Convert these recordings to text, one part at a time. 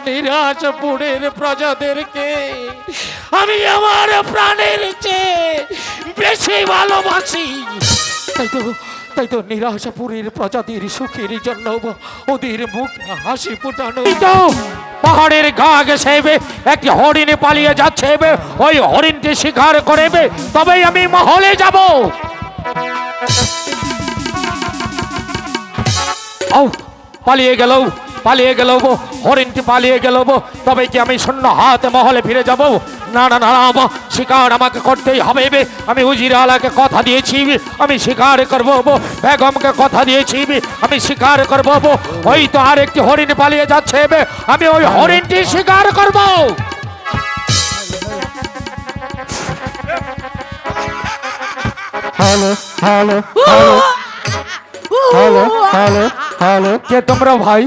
নিরাশপুরের প্রজাদেরকে আমি আমার প্রাণের চেয়ে বেশি ভালোবাসি। তাই তো নিরাশপুরের প্রজাতির সুখের জন্য ওদের মুখ হাসি ফোটানো। তো পাহাড়ের গা ঘেঁষে একটি হরিণে পালিয়ে যাচ্ছে, ওই হরিণটি শিকার করবে, তবেই আমি মহলে যাব। পালিয়ে গেল হরিণটি পালিয়ে গেল, তবে কি আমি শূন্য হাতে মহলে ফিরে যাব? না না না, শিকার আমাকে করতেই হবে। আমি উজির আলাকে কথা দিয়েছি আমি শিকার করব, বেগমকে কথা দিয়েছি আমি শিকার করব। ওই তো আর একটি হরিণ পালিয়ে যাচ্ছে, আমি ওই হরিণটি শিকার করব। Hello hello hello hello hello hello, কে তোমরা ভাই?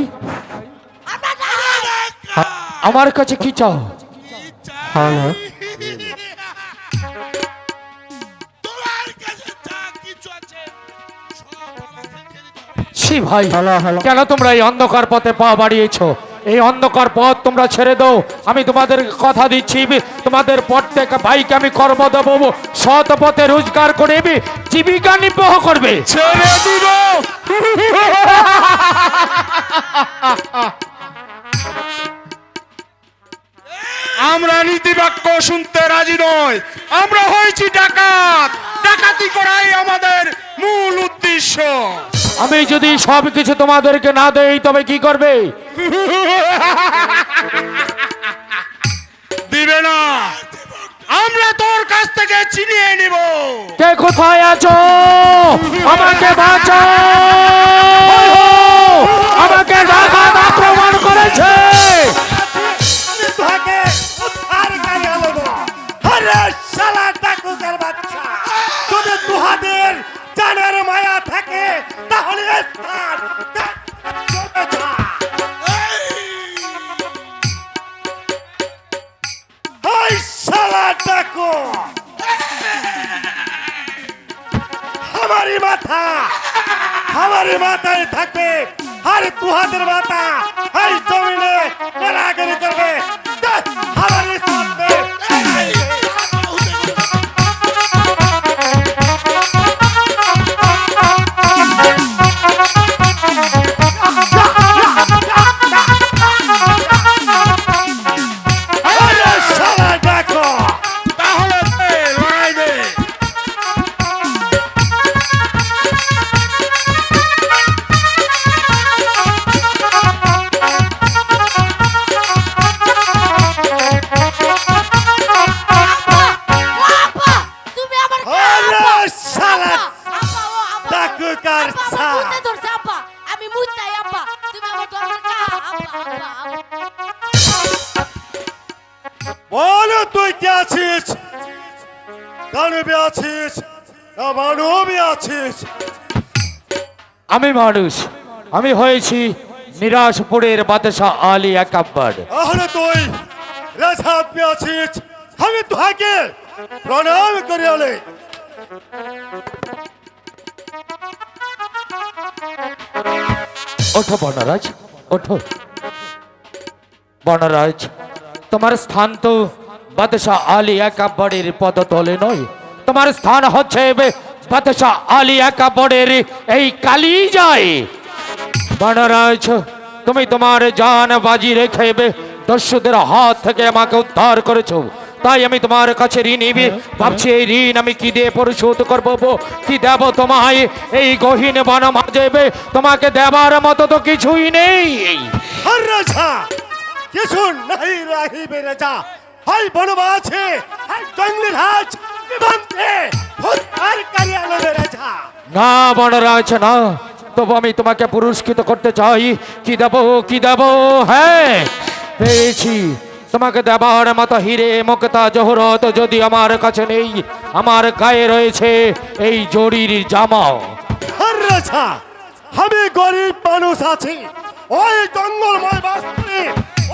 আমার কাছে কি চাও? হ্যালো, ছি ভাই, কেন তোমরা এই অন্ধকার পথে পা বাড়িয়েছো? এই অন্ধকার পথ তোমরা ছেড়ে দাও। আমি তোমাদের কথা দিচ্ছি, তোমাদের প্রত্যেক ভাইকে আমি কর্ম দেবো, সৎ পথে রোজগার করে জীবিকা নির্বাহ করবে। ছেড়ে দিব। আমরা নীতি বাক্য শুনতে রাজি নয়। আমরা হয়েছি ডাকাত, ডাকাতি করাই আমাদের মূল উদ্দেশ্য। আমি যদি সবকিছু তোমাদেরকে না দেই তবে কি করবে? দিবে না, আমরা তোর কাছ থেকে ছিনিয়ে নিব। কে কোথায় আছো? আমাকে বাঁচাও, আমাকে ডাকাত আক্রমণ করেছে। জানার মায়া থাকে তাহলে हमारी माताएं थकते हर तुहादेर माता हर जमीने बराबरी करबे हमारे साथ में बोलो तू क्या चीज दानव आছিস না মানব আছিস? আমি মানুষ, আমি হয়েছি নিরাশপুরের বাদশা আলী আকবর। আরে তুই রাজহাত পে আছিস, আমি তোকে প্রণাম করি। আলে ওঠো বনরাজ, ওঠো বনরাজ। তোমার স্থান তো বাদশাহ আলী আকবরের পদতলে নয়, তোমার স্থান হচ্ছে বাদশাহ আলী আকবরের এই কালিজায়। বনরাজ, তুমি তোমার জান বাজি রেখে দস্যুদের হাত থেকে আমাকে উদ্ধার করেছো, তাই আমি তোমার কাছে ঋণী। ভাবছি এই ঋণ আমি কি দিয়ে পরিশোধ করবো, কি দেব তোমায় এই গহীন বন মাঝে? তোমাকে দেবার মতো তো কিছুই নেই। কিছু নাই রাহিবে রাজা, হাই বনবা আছে, হাই জঙ্গলের হাজ বিমানতে উদ্ধার করি আনবে রাজা। না বনরাজ না, তবু আমি তোমাকে পুরস্কৃত করতে চাই। কি দেব, কি দেব? হ্যাঁ পেয়েছি, তোমাকে দেবার মতো হিরে মুক্তা জহরত যদি আমার কাছে নেই, আমার গায়ে রয়েছে এই জরির জামা। রাজা, আমি গরিব মানুষ আছি, ওই জঙ্গলময় বাস্তি,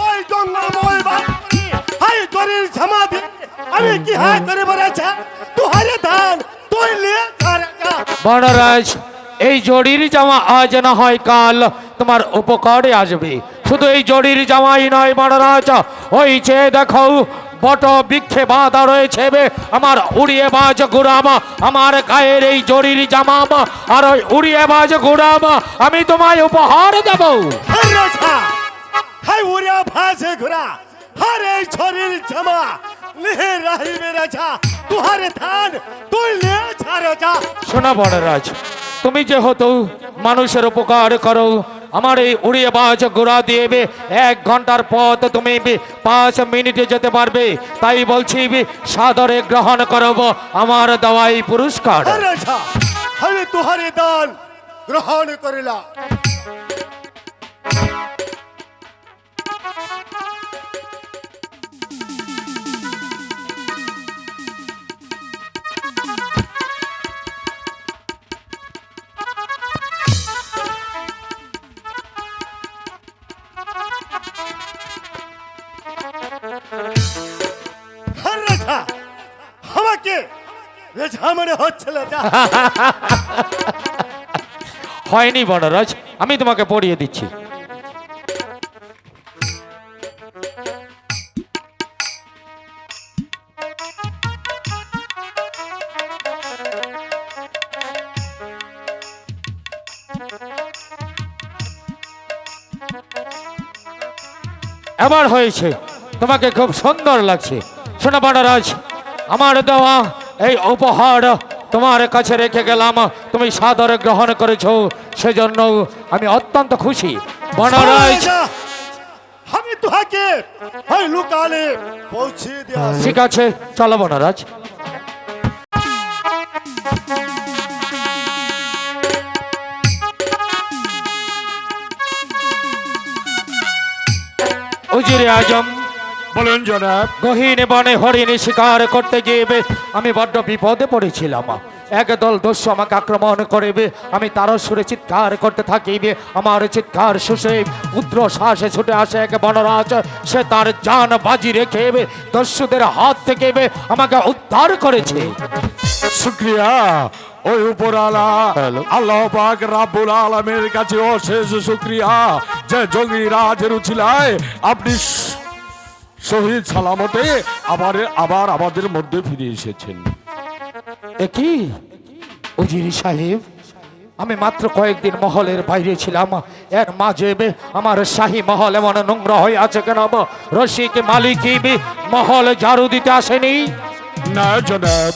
ওই জঙ্গলময় বাস্তি, হাই জরির জামা দিয়ে আমি কি হাই করে বলেছে? তুহারে ধান তুই নিয়ে রাজা। বনরাজ, এই জরির জামা আজ না হয় কাল তোমার উপকারে আসবে। শুধু এই জরির জামাই নয় মহারাজ, ওই চেয়ে দেখো বট বৃক্ষে বাঁধা রয়েছে আমার উড়িয়ে বাজ গুড়ামা, আমার গায়ের এই জরির জামামা আর ওই উড়িয়ে বাজ গুড়ামা আমি তোমায় উপহার দেব। হ্যাঁ রাজা, হ্যাঁ উড়িয়া ভাজে ঘোড়া, হর এই ছড়ির জামা লিহে রাহিবে রাজা, তুহারে ধান তুই লে ছা রাজা। শোনা মহারাজ, তুমি যেহেতু মানুষের উপকার করো, আমার এই উড়িয়ে বাজ ঘোড়া দিয়ে 1 ঘন্টার পথ তুমি 5 মিনিটে যেতে পারবে, তাই বলছি সাদরে গ্রহণ করব আমার দেওয়াই পুরস্কার। হ্যাঁ রাজা, আমি তুহারে দান গ্রহণ করিলা। হ্যাঁ রাজা, আমাকে রেজা মনে হচ্ছিল যা। হয়নি বড়রাজ, আমি তোমাকে পড়িয়ে দিচ্ছি। এবার হয়েছে, তোমাকে খুব সুন্দর লাগছে। শোনো বড়রাজ, আমার দেওয়া এই উপহার তোমার কাছে রেখে গেলাম, তুমি সাদরে গ্রহণ করেছো, সেজন্য আমি অত্যন্ত খুশি বড়রাজ। রাজা, আমি তুহাকে ওই লুকালে পৌঁছে দেয়া। ঠিক আছে, চলো বড়রাজ। উজিরে আজম, বলুন জনাব। গহীন বনে হরিণী শিকার করতে গিয়ে আমি বড্ড বিপদে পড়েছিলাম। একদল দস্যু আমাকে আক্রমণ করবে, আমি তারও সুরে চিৎকার করতে থাকিবে। আমার চিৎকার শুষে উদ্র শ্বাসে ছুটে আসে এক বনরাজ, সে তার জান বাজি রেখে দস্যুদের হাত থেকে আমাকে উদ্ধার করেছে। শুক্রিয়া ওই উপরালা হ্যালো। আল্লাহ পাক রাব্বুল আলামিনের কাছে অশেষ শুক্রিয়া যে জঙ্গি রাজের উছিলায় আপনি শহীদ সালামতে আবার আমাদের মধ্যে ফিরে এসেছেন। কি উজিরি সাহেব, আমি মাত্র কয়েকদিন মহলের বাইরে ছিলাম, এর মাঝে আমার শাহী মহল এমন নোংরা হয়ে আছে কেন? রশিক মালিকই মহল ঝাড়ু দিতে আসেনি? না জনাব,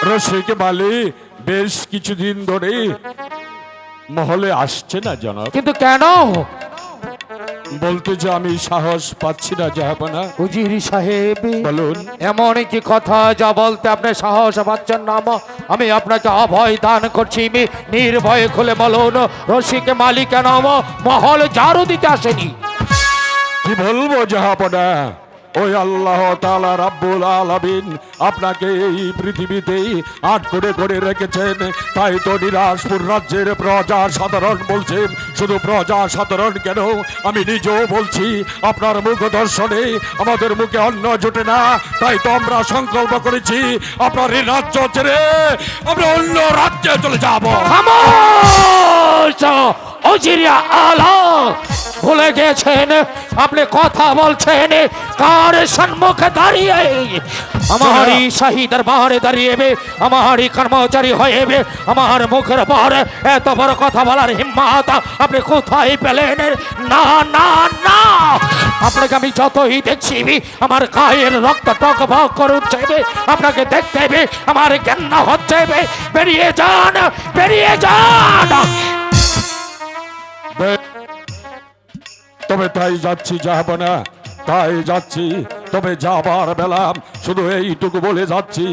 রশিক মালি বেশ কিছুদিন ধরে মহলে আসছে না জনাব। কিন্তু কেন? বলতে যে আমি সাহস পাচ্ছি না জাহাপনা। উজিরি সাহেব, বলুন। এমন কি কথা যা বলতে আপনি সাহস পাচ্ছেন না? আমি আপনাকে অভয় দান করছি, নির্ভয়ে খুলে বলুন, রশিক মালিক কেন মহল ঝাড়ু দিতে আসেনি? কি বলবো জাহাপনা, ওই আল্লাহ তাআলা রাব্বুল আলামিন আপনাকে এই পৃথিবীতে আট করে রেখেছেন, তাই তো নিরাজপুর রাজ্যের প্রজা সাধারণ বলছেন, শুধু প্রজা সাধারণ কেন আমি নিজেও বলছি, আপনার মুখ দর্শনে আমাদের মুখে অন্ন জোটে না, তাই তো আমরা সংকল্প করেছি আপনার এই রাজ্য ছেড়ে আমরা অন্য রাজ্যে চলে যাব। খামোশ! উজিরিয়া আলা, ভুলে গেছেন আপনি কথা বলছেন কার সম্মুখে দাঁড়িয়ে? আমারই শাহী দরবারে দাঁড়িয়ে আমারই কর্মচারী হয়ে আমার মুখের পর এত বড় কথা বলার হিম্মত আপনি কোথায় পেলেন? না না না, আপনাকে আমি যতই দেখছি আমার গায়ের রক্ত টকবক করে উঠছে, আপনাকে দেখতে আমার জ্ঞান হচ্ছে। বেরিয়ে যান, বেরিয়ে যান। তবে তাই যাচ্ছি জাহাপনা, তাই যাচ্ছি, তবে যাবার বেলা শুধু এইটুকু বলে যাচ্ছি,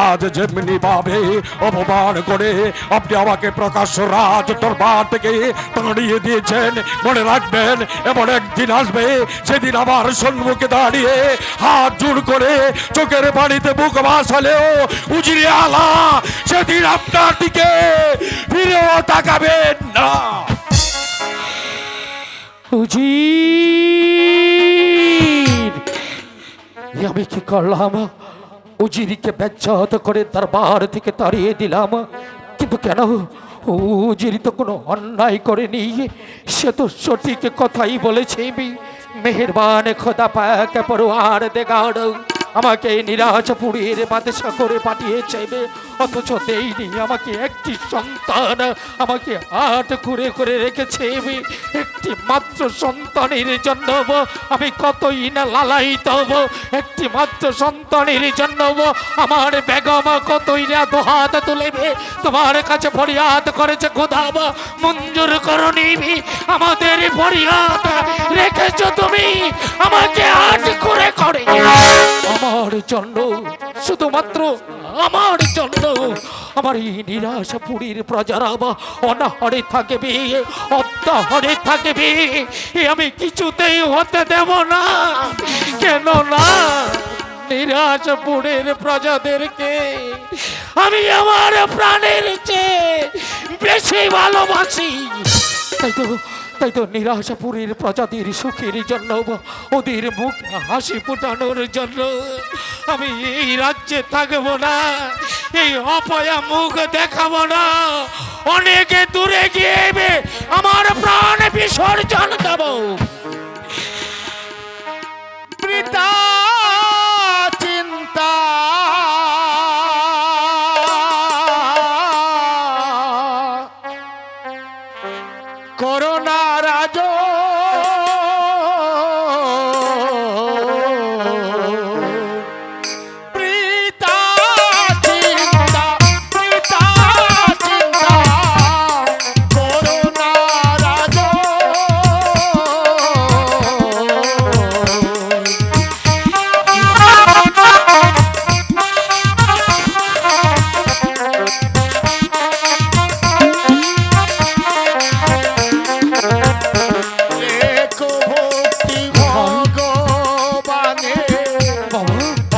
আজ যেমনি ভাবে অপমান করে আপনি আমাকে প্রকাশ্য রাজ দরবার থেকে তাড়িয়ে দিয়েছেন, মনে রাখবেন এমন একদিন আসবে সেদিন আমার সম্মুখে দাঁড়িয়ে হাত জোড় করে চোখের পানিতে বুক ভাসালেও উজিরে আলা সেদিন আপনার দিকে ফিরেও তাকাবেন না। উজির, আমি কি করলাম? উজিরিকে বেজ্জত করে দরবার থেকে তাড়িয়ে দিলাম, কিন্তু কেন? উজির তো কোনো অন্যায় করেনি, সে তো সঠিক কথাই বলেছে। মেহেরবান খোদা পাক পরওয়ার দেগার আমাকে নিরাজপুরের বাদশা করে পাঠিয়েছে, অথচ দেইনি আমাকে একটি সন্তান, আমাকে হাত করে করে রেখেছে। একটি মাত্র সন্তানের জন্য আমি কতই না লালায়িত, একটি মাত্র সন্তানের জন্য আমার বেগম কতই না দুহাত তুলেবে তোমার কাছে ফরিয়াদ করেছে। খোদা মঞ্জুর করনি আমাদের ফরিয়াদ, রেখেছো তুমি আমাকে হাত করে করে আমার জন্য, শুধুমাত্র আমার জন্য। আমার এই নিরাশাপুরীর প্রজারা অনাহারে থাকবে, অত্যাহারে থাকবে, এ আমি কিছুতেই হতে দেব না। কেন না, নিরাশাপুরের প্রজাদেরকে আমি আমার প্রাণের চেয়ে বেশি ভালোবাসি। তাই তো নিরাশাপুরের প্রজাদের সুখের জন্য, ওদের মুখ হাসি ফুটানোর জন্য আমি এই রাজ্যে থাকবো না, এই অপয়া মুখ দেখাবো না, অনেকে দূরে গিয়ে আমার প্রাণ বিসর্জন দেব। পিতা চিন্তা করোনা রাজ, পিতা চিন্তা, পিতা চিন্তা করোনা রাজ।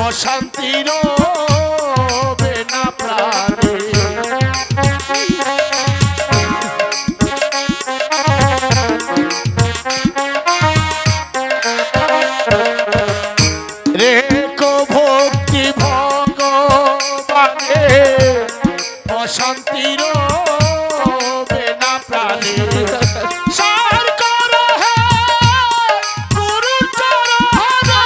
অশান্তির বেনা প্রাণে রেখো ভক্তি ভগবানে, অশান্তির বেনা প্রাণে। সার করো হে গুরুর চরণে,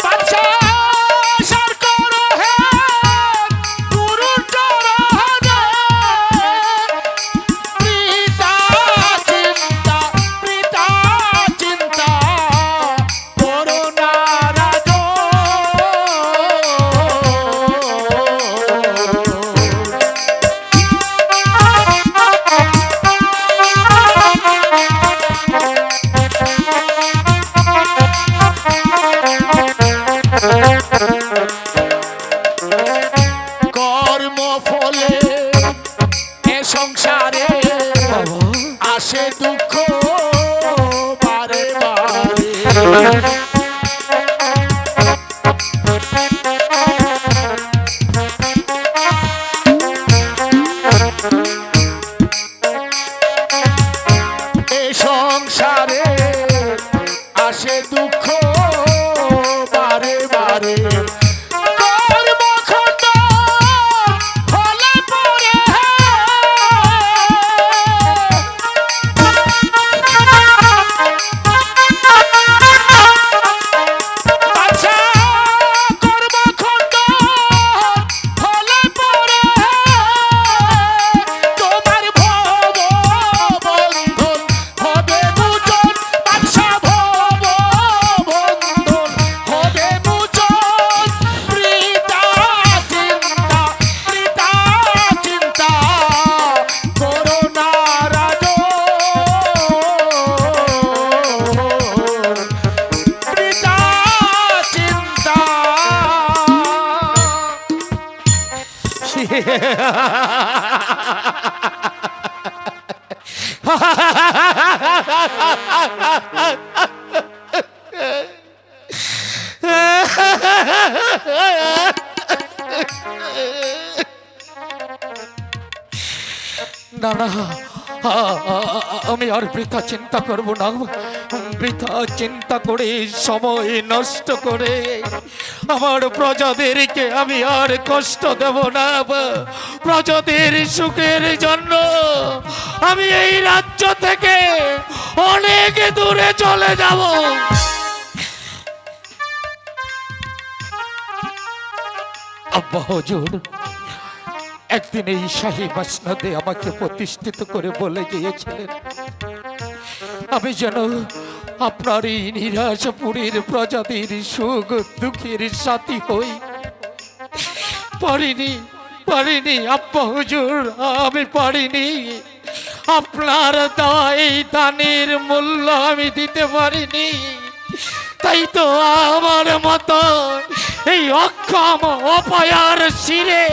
বাদশা সার করো হে গুরুর চরণে। পিতা চিন্তা, পিতা চিন্তা করোনা রাজ। কর্ম ফলে এ সংসারে আসে দুঃখ বারে বারে। এ সংসারে আসে দুঃখ বারে বারে। কর্মখণ্ড ফলে পড়ে বাদশা, কর্মখণ্ড ফলে পড়ে তোমার ভব বন্ধন হবে মোচন। বাদশা ভব বন্ধন হবে মোচন। পিতা চিন্তা, পিতা চিন্তা করোনা রাজ। পিতা চিন্তা না না, আমি আর বৃথা চিন্তা করব না। বৃথা চিন্তা করে সময় নষ্ট করে আমার প্রজাদেরকে আমি আর কষ্ট দেব না। প্রজাদের সুখের জন্য আমি এই রাজ্য থেকে অনেক দূরে চলে যাব। আব্বা হুজুর, একদিন এই শাহী মসনদে আমাকে প্রতিষ্ঠিত করে বলে গিয়েছিলেন আমি যেন আপনার এই নিরাশপুরীর প্রজাতির সুখ দুঃখের সাথী হই। পারিনি আব্বা হুজুর, আমি পারিনি। আপনার দেওয়া এই দানের মূল্য আমি দিতে পারিনি। তাই তো আমার মতো এই অক্ষম অপায়ার শিরে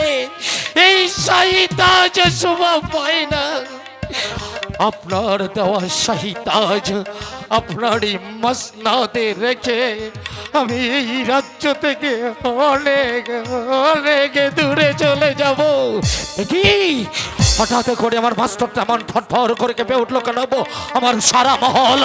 এই শাহী তাজ শোভা পায় না। আপনার দেওয়া শাহী তাজ আপনারই মসনদে রেখে আমি এই রাজ্য থেকে অনেক অনেক দূরে চলে যাব। কি হঠাৎ করে আমার মাস্টারটা এমন ফটফট করে কেঁপে উঠলো কেন? আমার সারা মহল